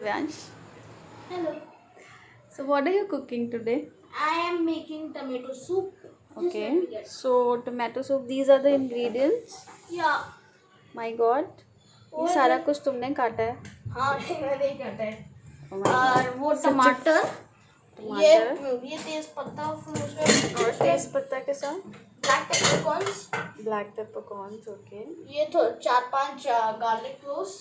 Vansh. Hello. So what are you cooking today? I am making tomato soup. Just let Okay. me get. So tomato soup. These are the ingredients. Yeah. My God. ये सारा कुछ तुमने काटा है. हाँ मैंने ही काटा है. Oh my God. और वो Such a टमाटर. टमाटर. ये तेज पत्ता फिर उसमें और तेज पत्ता के साथ black peppercorns. Black peppercorns. Okay. ये तो 4-5 गार्लिक क्लोव्स.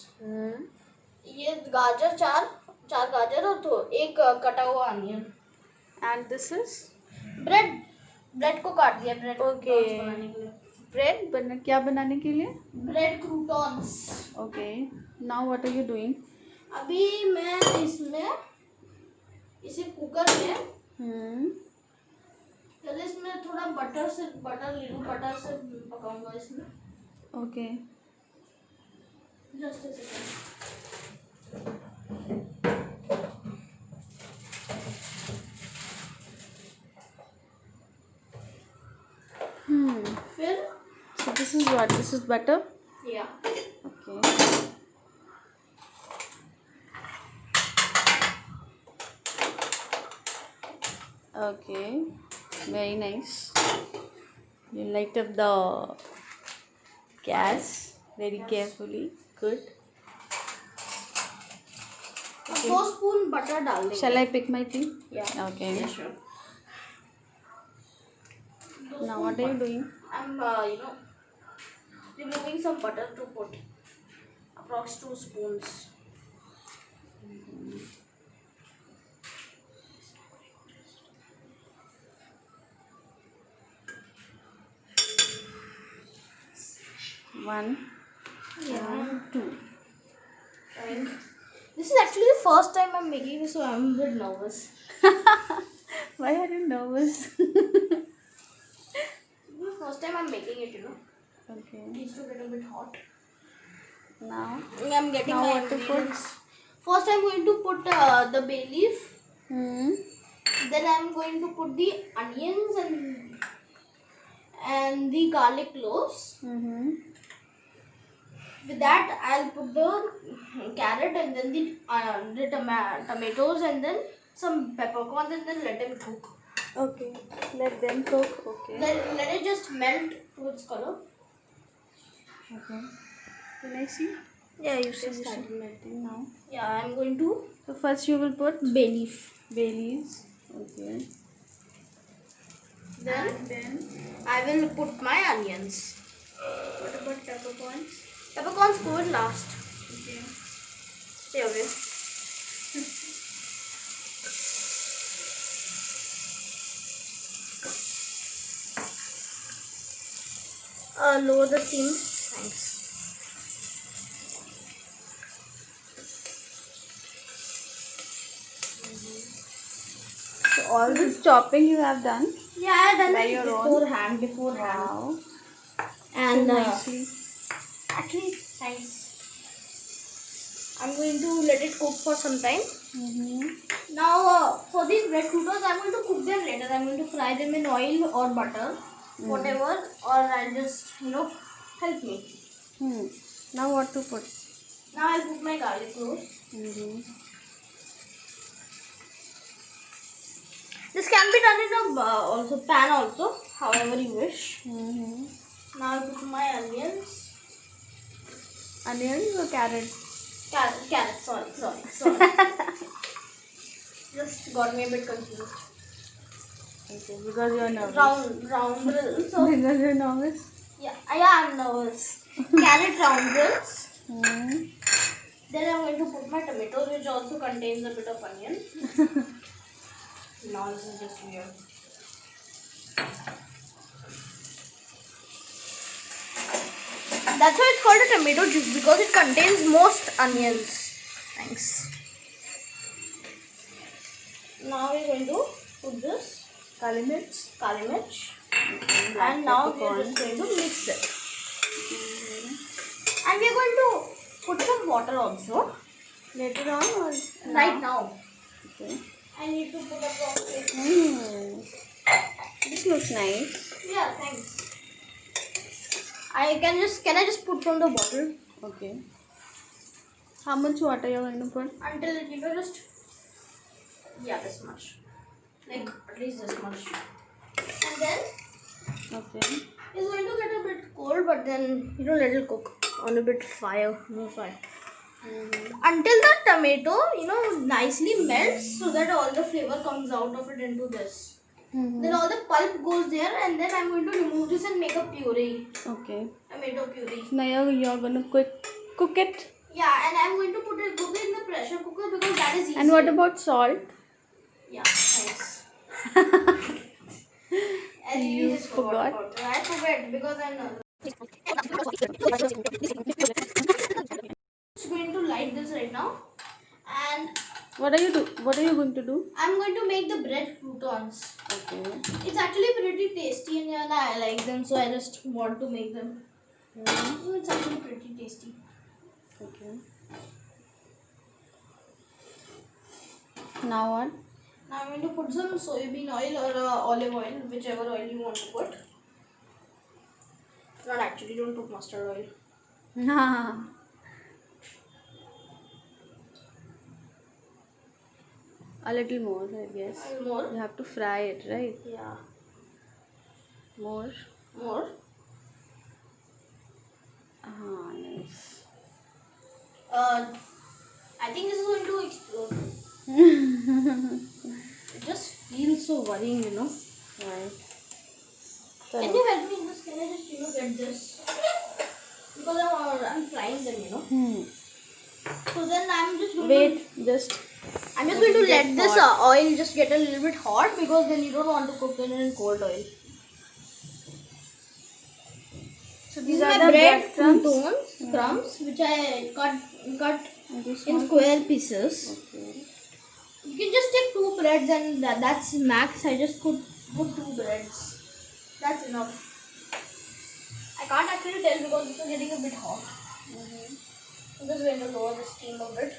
ये गाजर चार गाजर और तो एक कटा हुआ onion. And this is bread को काट दिया. Bread Okay. बनाने के लिए. bread. क्या बनाने के लिए? Bread croutons. Okay. Now what are you doing? अभी मैं इसमें इसे कुकर में पहले इसमें थोड़ा बटर ले लूं. बटर से पकाऊंगा इसमें. Okay. Just a second. फिर So this is what? This is butter. या Okay. Okay. Very nice. You light up the gas very carefully. Good. 2 spoon butter डाल देंगे. Shall I pick my tea? Yeah. Okay. Yeah, sure. Now what are you doing? I'm removing some butter to put approx 2 spoons. One. Yeah. Two. And this is actually the first time I'm making this, so I'm a bit nervous. Why are you nervous? This is the first time I'm making it, Okay. It needs to get a bit hot. Now. I'm getting Now my what to ingredients. First I'm going to put the bay leaf. Then I'm going to put the onions and the garlic cloves. With that I'll put the carrot and then the tomatoes and then some peppercorns and then let them cook. Okay. Let them cook. Okay. Then let it just melt to its color. Okay. Can I see? Yeah, you It see. started melting now. Yeah, I'm going to So first you will put bay leaf. bay leaves. Okay. Then I will put my onions. What about peppercorns? Peppercorns go in last. Okay. Stay away. Lower the steam. Thanks. So all this chopping you have done? Yeah, I done By it your own? beforehand. Wow. And So nicely. actually, thanks. I'm going to let it cook for some time. Now, for these bread croutons, I'm going to cook them later. I'm going to fry them in oil or butter, whatever, or I'll just, help me. Now what to put? Now I'll put my garlic cloves. This can be done in a also pan also, however you wish. Now I'll put my onions. Onions or carrot? Carrot, sorry. Just got me a bit confused. Okay, because you're nervous. Round drills. So, Because you're nervous? yeah, I'm nervous. Carrot round drills. Then I'm going to put my tomatoes, which also contains a bit of onion. Now this is just weird. That's why it's called a tomato juice, because it contains most onions. Thanks. Now we're going to put this Kali mirch. And now we're just going to mix it. And we're going to put some water also. Later on or Right now. Okay. I need to put a proper. This looks nice. Yeah, thanks. Can I just put from the bottle? Okay. How much water you're going to put? Until it, just this much, like at least this much, and then Okay. it's going to get a bit cold, but then let it cook on a bit more fire. Until the tomato nicely melts, so that all the flavor comes out of it into this. Then all the pulp goes there, and then I'm going to remove this and make a puree. Okay. Tomato puree. Now you're going to cook it. Yeah, and I'm going to cook it in the pressure cooker because that is easy. And what about salt? Yeah, nice. And You just forgot? I forgot because I'm just going to light this right now, and What are you going to do? I'm going to make the bread croutons. Okay. It's actually pretty tasty, and I like them, so I just want to make them. It's actually pretty tasty. Okay. Now what? Now I'm going to put some soybean oil or olive oil, whichever oil you want to put. Not actually, don't put mustard oil. A little more, I guess. More? You have to fry it, right? Yeah. More. More? Nice. I think this is going to explode. It just feels so worrying, Right. Can you help me in this? Can I just, get this? Because I'm frying them, So then I'm just going I'm just going to let this oil just get a little bit hot, because then you don't want to cook it in cold oil. So these are the bread crumbs, which I cut in square pieces. Okay. You can just take 2 breads, and that's max. I just put 2 breads. That's enough. I can't actually tell because it's getting a bit hot. I'm just going to lower the steam a bit.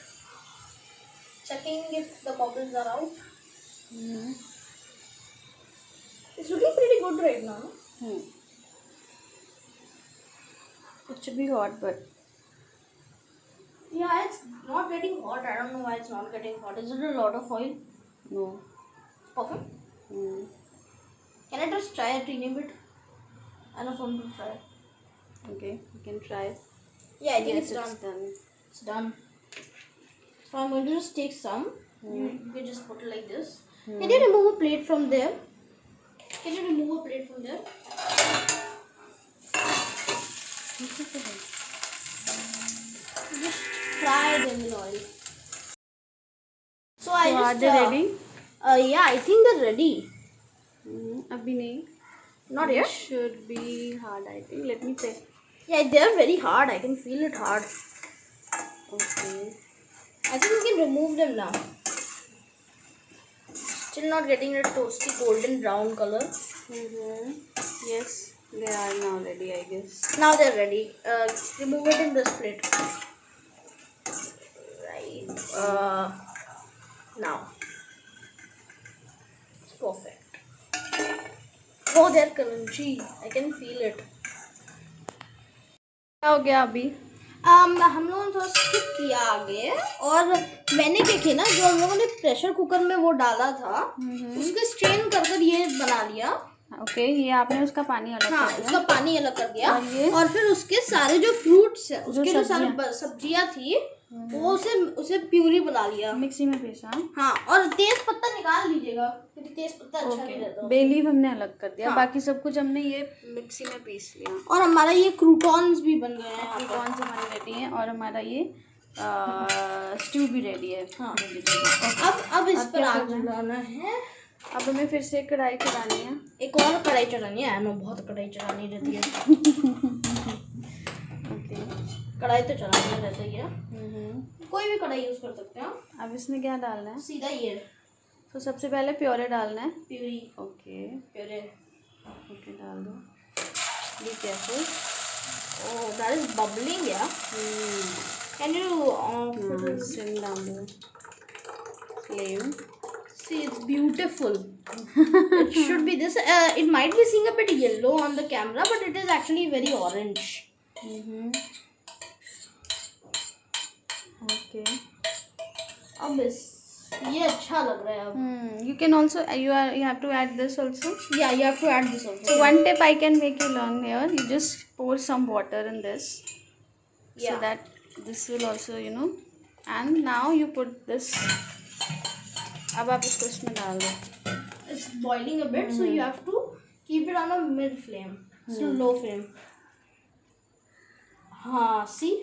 Checking if the bubbles are out. It's looking pretty good right now. It should be hot, but yeah, it's not getting hot. I don't know why it's not getting hot. Is it a lot of oil? no. Perfect. Can I just try a teeny bit? Enough for me to try. Okay, you can try. Yeah, I think Yes, it's done. it's done. It's done. So I'm going to just take some. You can just put it like this. Can you remove a plate from there? Just fry them in oil. So are they ready? Yeah, I think they're ready. Abhi nahi. Not It yet? should be hard, I think. Let me check. Yeah, they're very hard. I can feel it hard. Okay. I think we can remove them now. Still not getting a toasty golden brown color. Yes, they are now ready, I guess. Now they're ready. Remove it in this plate. Right. Now. It's perfect. Oh, they're crunchy. I can feel it. क्या हो गया अभी? हम लोगों ने थोड़ा skip किया आगे, और मैंने क्या किया ना, जो हम लोगों ने प्रेशर कुकर में वो डाला था, उसके स्ट्रेन कर कर ये बना लिया. ओके, ये आपने उसका पानी अलग कर दिया. उसका पानी अलग कर दिया, और फिर उसके सारे जो फ्रूट्स है, उसके जो सारे सब्जियां थी, वो उसे प्यूरी बना लिया, मिक्सी में पीसा. हाँ, और तेज पत्ता निकाल लीजिएगा क्योंकि तेज पत्ता अच्छा नहीं रहता. बे लीफ हमने अलग कर दिया. बाकी सब कुछ हमने ये मिक्सी में पीस लिया. और हमारा ये क्रूटॉन्स भी बन गए हैं. क्रूटॉन्स हमारे रेडी हैं, और हमारा ये स्ट्यू भी रेडी है. अब इस पर आग जलाना है. अब हमें फिर से कढ़ाई चढ़ानी है. एक और कढ़ाई चढ़ानी है. बहुत कढ़ाई चढ़ानी रहती है. कढ़ाई तो चढ़ानी रहता ही है. कोई भी कढ़ाई यूज कर सकते हैं. अब इसमें क्या डालना है? सीधा ये. तो सबसे पहले प्योरे डालना है. प्यूरी. Okay, puree. ओके, डाल दो. Be careful. Oh, that is bubbling. या कैन यू सिम डाल दो. Flame. See, it's beautiful. It should be this. It might be seeing a bit yellow on the camera, but it is actually very orange. Okay. अब ये अच्छा लग रहा है अब. You can also you have to add this also. Yeah, you have to add this also. So one tip I can make you learn here. You just pour some water in this, so Yeah. that this will also And now you put this. अब आप इसको इसमें डाल दो. It's boiling a bit, so you have to keep it on a mid flame, so low flame. See?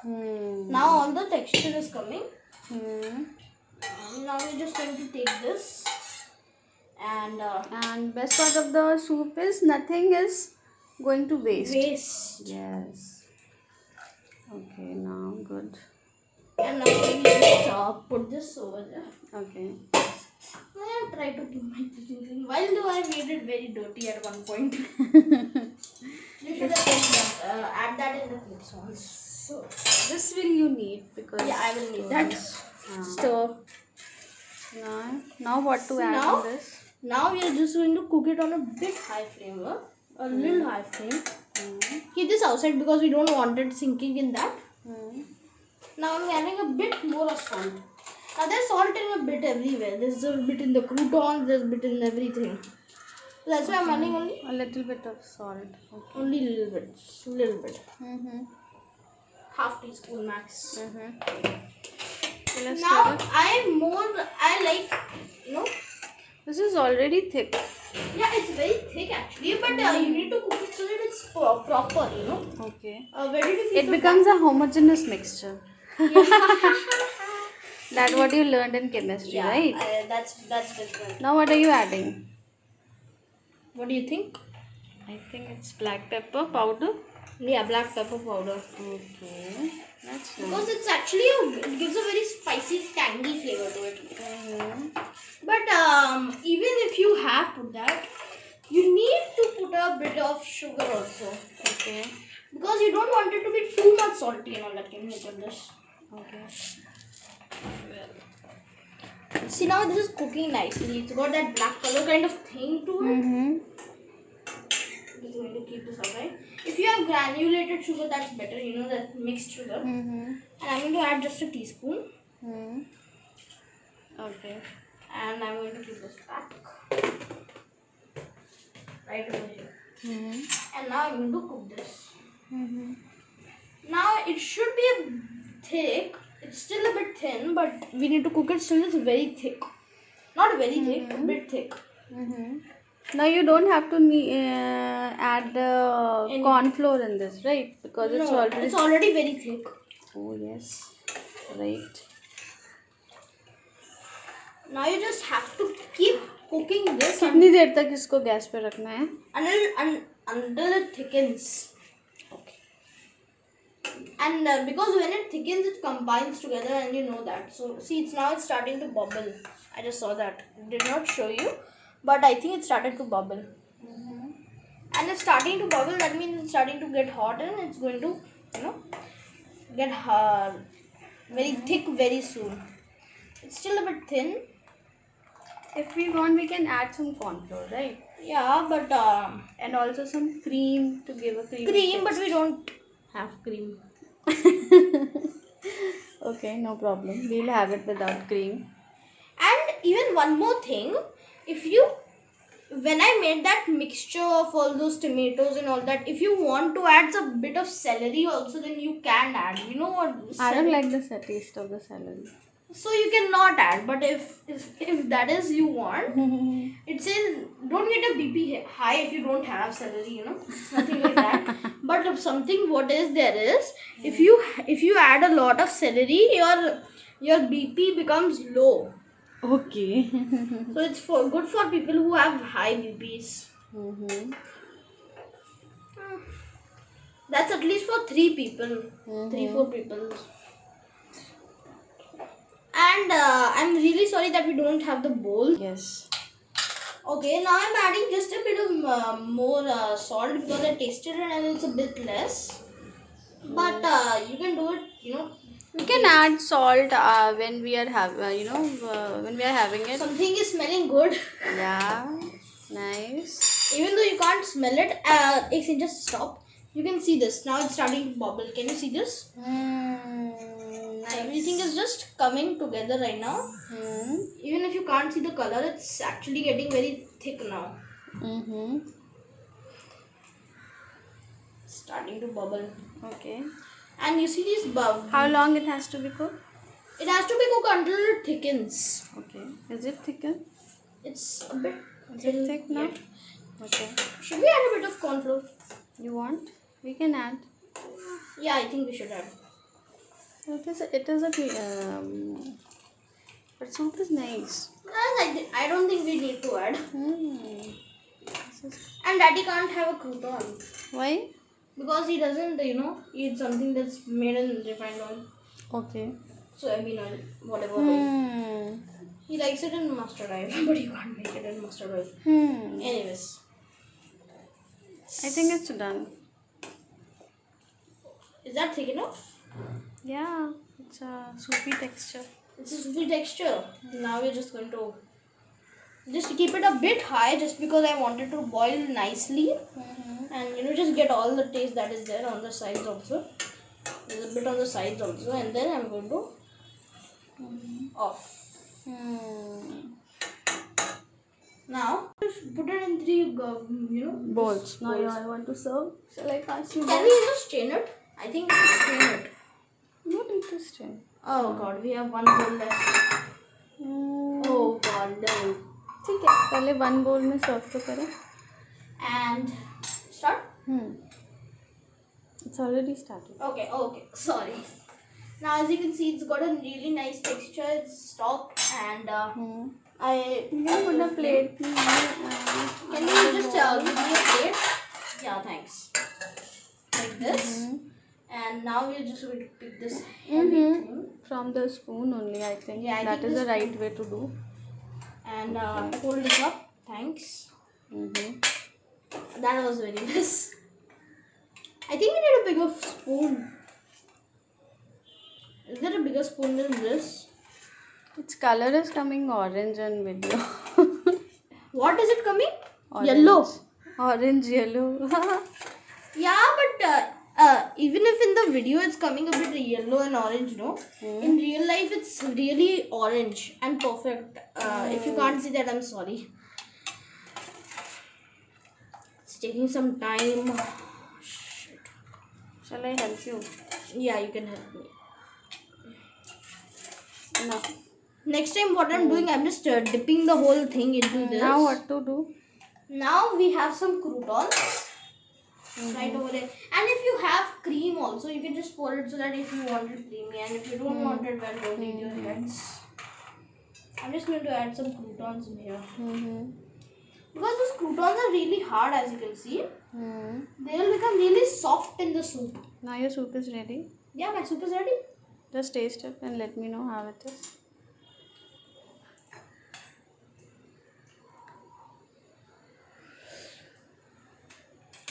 Now all the texture is coming. Now we're just going to take this, and best part of the soup is nothing is going to waste. Yes. Okay, now good. And now we just put this over there. Okay. I'll try to keep my kitchen clean. Why do I made it very dirty at one point? You should have add that in the clips once. So this will you need because I will need that. Stir. Now what to add in this? Now we are just going to cook it on a bit high flame, a little high flame. Keep this outside because we don't want it sinking in that. Now I'm adding a bit more of salt. Now there's salt in a bit everywhere. There's a bit in the croutons, there's a bit in everything. So that's why I'm adding only a little bit of salt. Okay. Only a little bit. Half teaspoon max. So now I like, this is already thick. Yeah, it's very thick actually, but you need to cook it so that it's proper, Okay. Where did you it becomes a homogeneous mixture. That's what you learned in chemistry, right? That's different. Now what are you adding? What do you think? I think it's black pepper powder. Yeah, black pepper powder. Okay, that's nice. Because it's actually it gives a very spicy, tangy flavor to it. But even if you have put that, you need to put a bit of sugar also. Okay. Because you don't want it to be too much salty and all that. Can you put this? Okay. See, now this is cooking nicely. It's got that black color kind of thing to it. I'm just going to keep this aside. If you have granulated sugar, that's better. That mixed sugar. And I'm going to add just a teaspoon. Okay. And I'm going to keep this back. Right over here. And now I'm going to cook this. Now it should be thick. It's still a bit thin, but we need to cook it still. It's very thick. Not very thick, a bit thick. Now you don't have to add the corn flour in this, right? Because it's already very thick. Oh yes, right. Now you just have to keep cooking this. कितनी देर तक इसको gas पे रखना है? Until it thickens. Okay. And because when it thickens, it combines together, and you know that. So see, it's starting to bubble. I just saw that. It did not show you, but I think it started to bubble. And it's starting to bubble. That means it's starting to get hot, and it's going to, get very thick very soon. It's still a bit thin. If we want, we can add some corn flour, right? Yeah, but and also some cream to give a cream, but we don't have cream. Okay, no problem. We'll have it without cream. And even one more thing, when I made that mixture of all those tomatoes and all that, if you want to add a bit of celery also, then you can add. You know what? I don't like the taste of the celery. So you cannot add. But if that is you want, it says don't get a BP high if you don't have celery. Nothing like that. But if something what is there is, if you add a lot of celery, your BP becomes low. Okay. So it's good for people who have high BPs. That's at least for 3 people. 3-4 people. And I'm really sorry that we don't have the bowl. Yes. Okay, now I'm adding just a bit of more salt because I tasted it and it's a bit less. But you can do it, We can add salt when we are when we are having it. Something is smelling good. Yeah, nice. Even though you can't smell it, if you just stop, you can see this. Now it's starting to bubble. Can you see this? Everything is just coming together right now. Even if you can't see the color, it's actually getting very thick now. Starting to bubble. Okay. And you see these bubbles. How long it has to be cooked? It has to be cooked until it thickens. Okay. Is it thickened? It's a bit thick now? Yet. Okay. Should we add a bit of corn flour? You want? We can add. Yeah, I think we should add. It is a but soup is nice. I don't think we need to add. And Daddy can't have a crouton. Why? Because he doesn't, eat something that's made in refined oil. Okay. Soybean oil, whatever oil. He likes it in mustard oil, but you can't make it in mustard oil. Anyways. I think it's done. Is that thick enough? Yeah, it's a soupy texture. It's a soupy texture. Now we're just going to just keep it a bit high, just because I want it to boil nicely. And just get all the taste that is there on the sides also. There's a bit on the sides also, and then I'm going to off. Now put it in 3 bowls. Now I want to serve. Shall I pass you? Can we just strain it? I think we should strain it. Not interesting. Oh God, we have 1 bowl left. Oh God, no. ठीक है, पहले 1 bowl में serve तो करें. And start. It's already started. Okay, sorry. Now as you can see, it's got a really nice texture. It's soft and You can put a plate. Can you just give me a plate? Yeah, thanks. Like this. And now we're just going to pick this heavy thing. From the spoon only, I think. Yeah, that is the right way to do. And hold it up. Thanks. That was very nice. I think we need a bigger spoon. Is there a bigger spoon than this? Its color is coming orange in video. What is it coming? Orange. Yellow. Orange, yellow. Yeah, but even if in the video it's coming a bit yellow and orange, no? In real life it's really orange and perfect. If you can't see that, I'm sorry. It's taking some time. Shit. Shall I help you? Yeah, you can help me. No. Next time what I'm doing, I'm just dipping the whole thing into this. Now what to do? Now we have some croutons. Right over there. And if you have cream also, you can just pour it so that if you want it creamy, and if you don't want it, well, don't eat your heads. I'm just going to add some croutons in here. Because those croutons are really hard, as you can see. They will become really soft in the soup. Now your soup is ready. Yeah, my soup is ready. Just taste it and let me know how it is.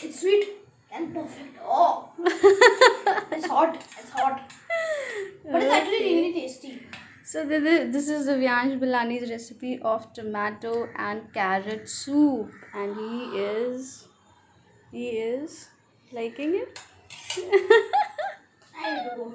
It's sweet and perfect. Oh, it's hot. It's hot. But it's actually really tasty. So this is Divyansh Bilani's recipe of tomato and carrot soup, and he is liking it. I need to go.